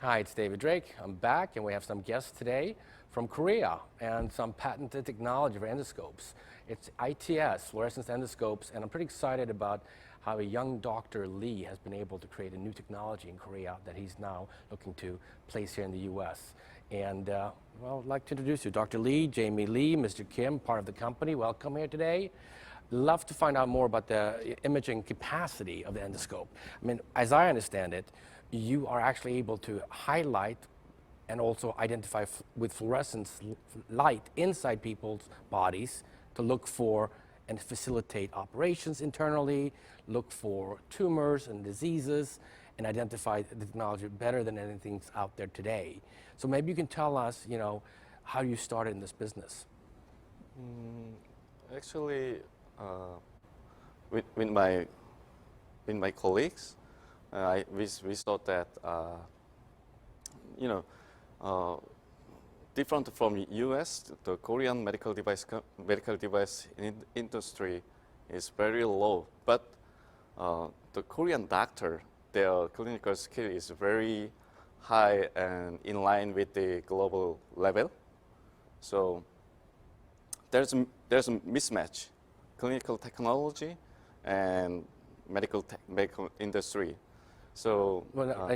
Hi, it's David Drake. I'm back, and we have some guests today from Korea and some patented technology for endoscopes. It's iTS, fluorescence endoscopes, and I'm pretty excited about how a young Dr. Lee has been able to create a new technology in Korea that he's now looking to place here in the U.S. And, well, I'd like to introduce you. Dr. Lee, Jamie Lee, Mr. Kim, part of the company. Welcome here today. Love to find out more about the imaging capacity of the endoscope. I mean, as I understand it, you are actually able to highlight and also identify with fluorescence light inside people's bodies to look for and facilitate operations internally, look for tumors and diseases, and identify the technology better than anything's out there today. So maybe you can tell us, you know, how you started in this business. Actually, with my colleagues, we thought that different from U.S., the Korean medical device industry is very low. But the Korean doctor, their clinical skill is very high and in line with the global level. So there's a mismatch, clinical technology and medical industry. So,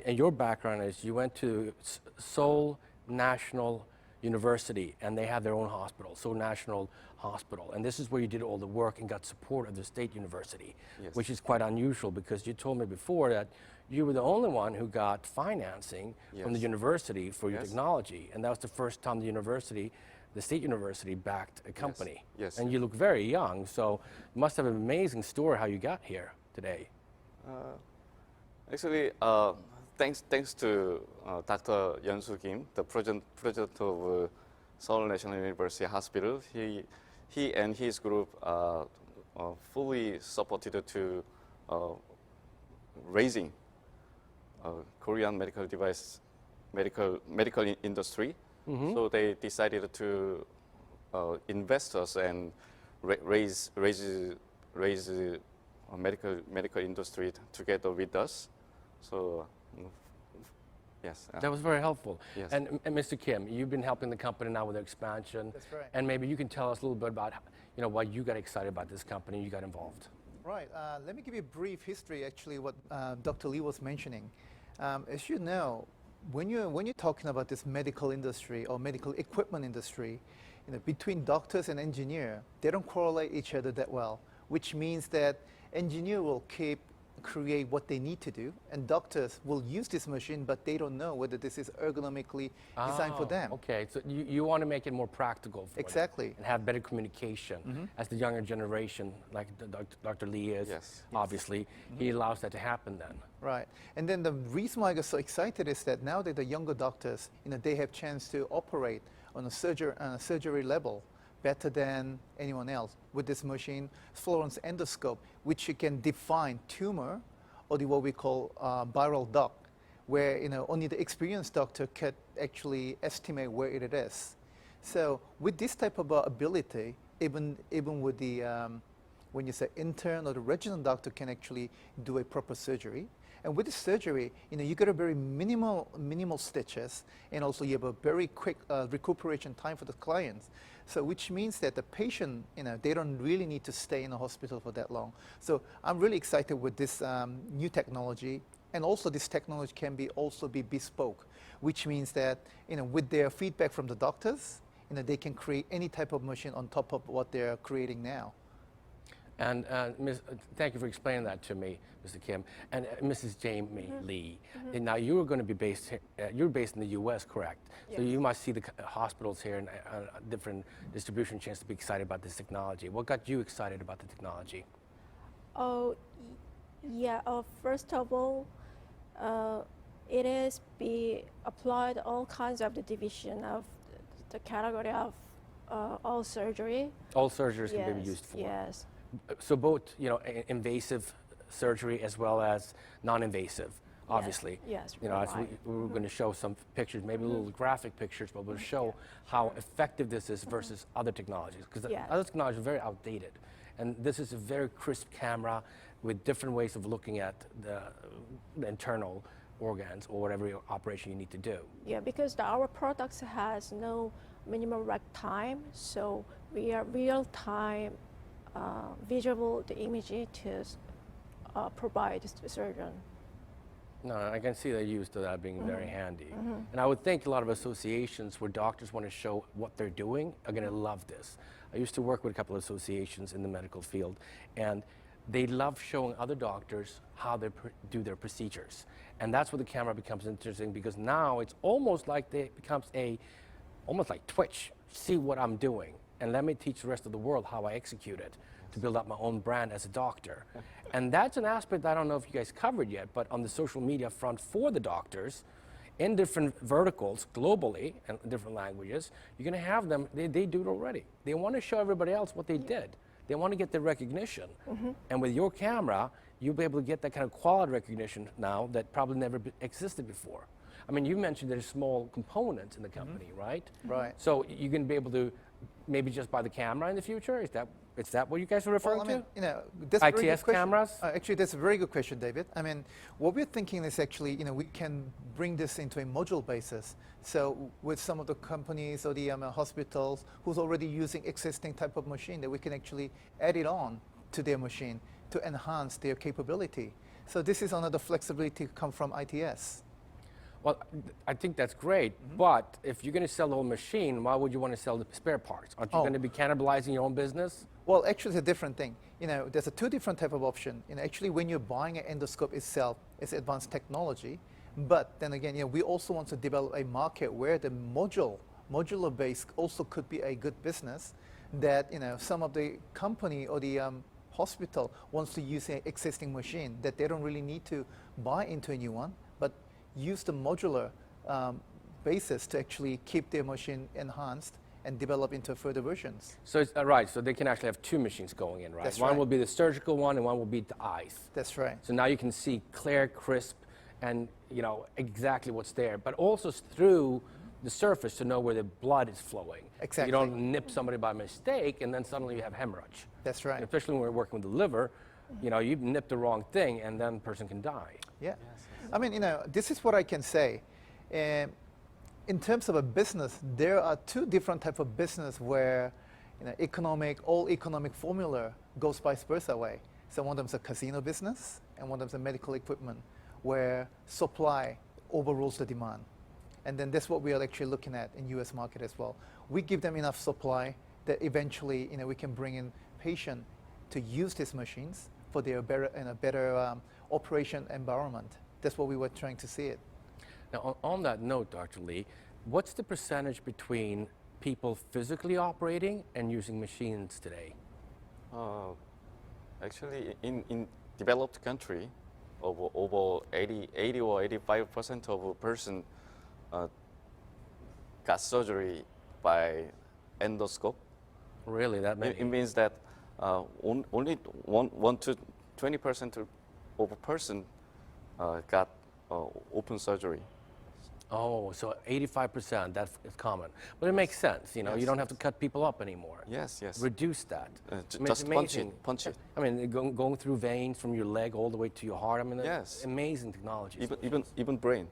and your background is you went to Seoul National University, and they have their own hospital, Seoul National Hospital. And this is where you did all the work and got support of the state university, yes, which is quite unusual because you told me before that you were the only one who got financing yes, from the university for your yes, technology. And that was the first time the state university backed a company. Yes, yes, and you look very young, so you must have an amazing story how you got here today. Actually, thanks to Dr. Yeon-soo Kim, the president of Seoul National University Hospital. He and his group fully supported to raising Korean medical industry. Mm-hmm. So they decided to invest us and raise medical industry together with us. So, yes. That was very helpful. Yes. And Mr. Kim, you've been helping the company now with their expansion. That's right. And maybe you can tell us a little bit about, you know, why you got excited about this company, you got involved. Right. Let me give you a brief history, actually, what Dr. Lee was mentioning. As you know, when you're talking about this medical industry or medical equipment industry, you know, between doctors and engineer, they don't correlate each other that well, which means that engineer will create what they need to do, and doctors will use this machine, but they don't know whether this is ergonomically designed for them. Okay, so you want to make it more practical for Exactly. them and have better communication as the younger generation, like Dr. Lee is, Yes. obviously, he allows that to happen then. Right, and then the reason why I got so excited is that now that the younger doctors, you know, they have chance to operate on a surgery level better than anyone else with this machine, fluorescence endoscope, which you can define tumor or what we call viral duct, where, you know, only the experienced doctor can actually estimate where it is. So with this type of ability, even with the when you say intern or the resident doctor can actually do a proper surgery. And with the surgery, you know, you get a very minimal stitches, and also you have a very quick recuperation time for the clients. So which means that the patient, you know, they don't really need to stay in the hospital for that long. So I'm really excited with this new technology. And also this technology can also be bespoke, which means that, you know, with their feedback from the doctors, you know, they can create any type of machine on top of what they're creating now. And thank you for explaining that to me, Mr. Kim. And Mrs. Jamie Lee, and now you're going to be based, you're based in the U.S., correct? Yes. So you must see the hospitals here and different distribution channels to be excited about this technology. What got you excited about the technology? Oh, yeah. First of all, it is be applied all kinds of the division of the category of all surgery. All surgeries can be used for. Yes. So both, you know, invasive surgery as well as non-invasive, obviously. Yes. You know, as we're going to show some pictures, maybe little graphic pictures, but we'll show how effective this is versus other technologies, because other technologies are very outdated. And this is a very crisp camera with different ways of looking at the internal organs or whatever operation you need to do. Yeah, because our products has no minimum rec time, so we are real time visual the image to provide to the surgeon. No, I can see the use of that being very handy. And I would think a lot of associations where doctors want to show what they're doing are going to love this. I used to work with a couple of associations in the medical field, and they love showing other doctors how they do their procedures. And that's where the camera becomes interesting, because now it's almost like it becomes almost like Twitch. See what I'm doing, and let me teach the rest of the world how I execute it to build up my own brand as a doctor. And that's an aspect I don't know if you guys covered yet, but on the social media front for the doctors, in different verticals globally and different languages, you're going to have them, they do it already. They want to show everybody else what they did. They want to get the recognition. And with your camera, you'll be able to get that kind of quality recognition now that probably never existed before. I mean, you mentioned there's small components in the company, right? Right. So you're going to be able to maybe just buy the camera in the future? Is that what you guys are referring Well, I mean, to? you know, that's a very good ITS question. cameras? Actually, that's a very good question, David. I mean, what we're thinking is actually, you know, we can bring this into a module basis. So with some of the companies or the hospitals who's already using existing type of machine, that we can actually add it on to their machine to enhance their capability. So this is another flexibility come from ITS. Well, I think that's great, but if you're going to sell the whole machine, why would you want to sell the spare parts? Aren't you Oh. going to be cannibalizing your own business? Well, actually, it's a different thing. You know, there's a two different type of option. You know, actually, when you're buying an endoscope itself, it's advanced technology. But then again, you know, we also want to develop a market where the modular base also could be a good business. That, you know, some of the company or the hospital wants to use an existing machine that they don't really need to buy into a new one, but use the modular basis to actually keep their machine enhanced and develop into further versions. So it's right. So they can actually have two machines going in, right? That's One right. will be the surgical one, and one will be the eyes. That's right. So now you can see clear, crisp, and you know exactly what's there, but also through the surface to know where the blood is flowing. Exactly. You don't nip somebody by mistake, and then suddenly you have hemorrhage. That's right. And especially when we're working with the liver, you know, you nip the wrong thing, and then the person can die. Yeah. I mean, you know, this is what I can say. In terms of a business, there are two different type of business where, you know, all economic formula goes vice versa way. So one of them is a casino business, and one of them is a medical equipment, where supply overrules the demand. And then that's what we are actually looking at in U.S. market as well. We give them enough supply that eventually, you know, we can bring in patient to use these machines for their better operation environment. That's what we were trying to see it. Now, on that note, Dr. Lee, what's the percentage between people physically operating and using machines today? Actually, in developed country, over 80 or 85% of a person got surgery by endoscope. Really, that many? It means that only 1 to 20% of a person got open surgery. Oh, so 85%, that's common. But it makes sense, you know, you Yes, don't have to cut people up anymore. Yes, yes. Reduce that. I mean, it's Just punch amazing. it, punch it. I mean, going through veins from your leg all the way to your heart. I mean, Yes. amazing technology. Even brain.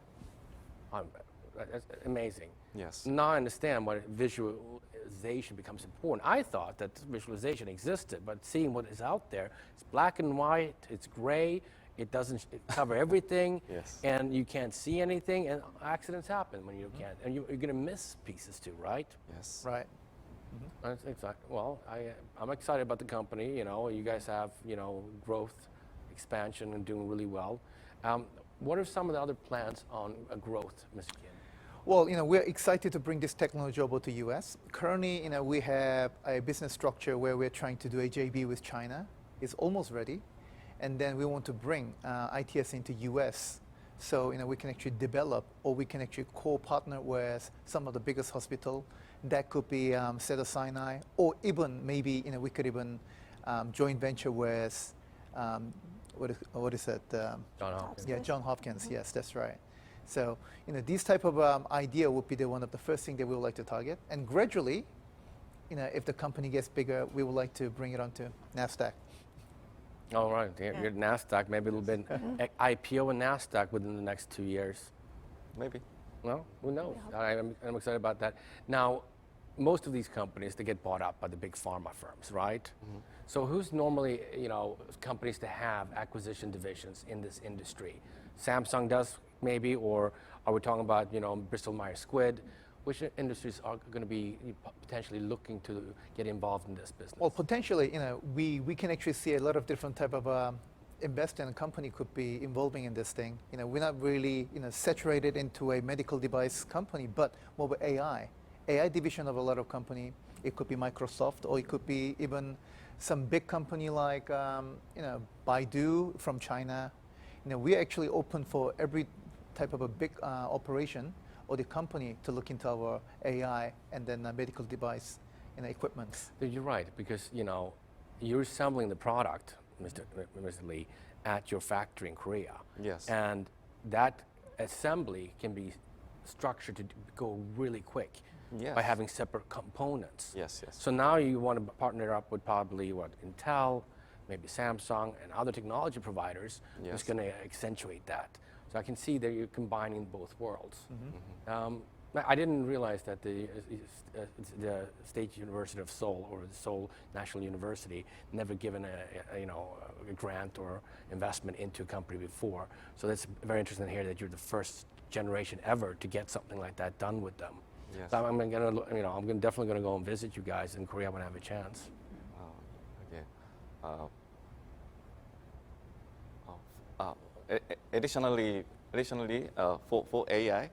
That's amazing. Yes. Now I understand why visualization becomes important. I thought that visualization existed, but seeing what is out there, it's black and white, it's gray, it doesn't cover everything, Yes. and you can't see anything, and accidents happen when you can't, and you're going to miss pieces too, right? Yes. Right. That's exactly. Well, I'm excited about the company. You know, you guys have, you know, growth, expansion, and doing really well. What are some of the other plans on growth, Mr. Kim? Well, you know, we're excited to bring this technology over to US. Currently, you know, we have a business structure where we're trying to do a JV with China. It's almost ready. And then we want to bring ITS into US. So, you know, we can actually develop, or we can actually co-partner with some of the biggest hospital. That could be Cedars-Sinai, or even maybe, you know, we could even joint venture with, what is it? John Hopkins. Yeah, John Hopkins. Yes, that's right. So, you know, this type of idea would be the one of the first thing that we would like to target. And gradually, you know, if the company gets bigger, we would like to bring it onto NASDAQ. All right, you're at NASDAQ, maybe a little bit IPO in NASDAQ within the next 2 years. Maybe. Well, who knows? I'm excited about that. Now, most of these companies, they get bought up by the big pharma firms, right? So who's normally, companies to have acquisition divisions in this industry? Samsung does maybe, or are we talking about, Bristol Myers Squibb? Which industries are going to be potentially looking to get involved in this business? Well, potentially, we can actually see a lot of different type of investor and company could be involving in this thing. We're not really, saturated into a medical device company, but more of AI division of a lot of company. It could be Microsoft, or it could be even some big company like, Baidu from China. We're actually open for every type of a big operation or the company to look into our AI and then medical device equipment. You're right, because you're assembling the product, Mr. Lee, at your factory in Korea. Yes. And that assembly can be structured to go really quick by having separate components. Yes, yes. So now you want to partner up with probably Intel, maybe Samsung, and other technology providers who's going to accentuate that. So I can see that you're combining both worlds. I didn't realize that the State University of Seoul or the Seoul National University never given a grant or investment into a company before. So that's very interesting to hear that you're the first generation ever to get something like that done with them. Yes. So I'm definitely going to go and visit you guys in Korea when I have a chance. Additionally, for AI,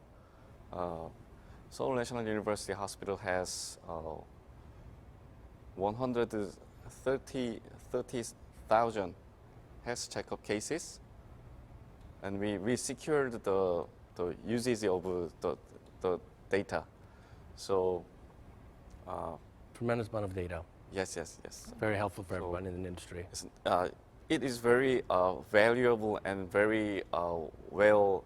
Seoul National University Hospital has 130,000 health checkup cases, and we secured the usage of the data. So Tremendous amount of data. yes. Very helpful for everyone in the industry. It is very valuable and very well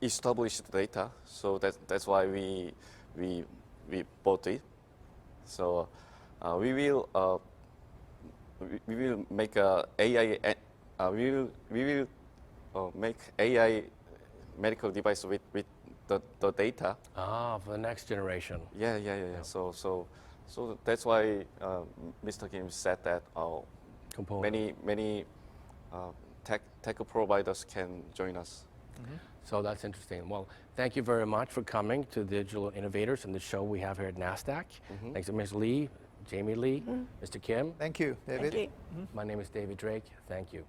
established data. So that's why we bought it. So we will make AI. We will make AI medical device with the data. For the next generation. Yeah. So that's why Mr. Kim said that many tech providers can join us. So that's interesting. Well, thank you very much for coming to Digital Innovators and the show we have here at NASDAQ. Thanks to Ms. Lee, Jamie Lee, Mr. Kim. Thank you, David. Thank you. My name is David Drake. Thank you.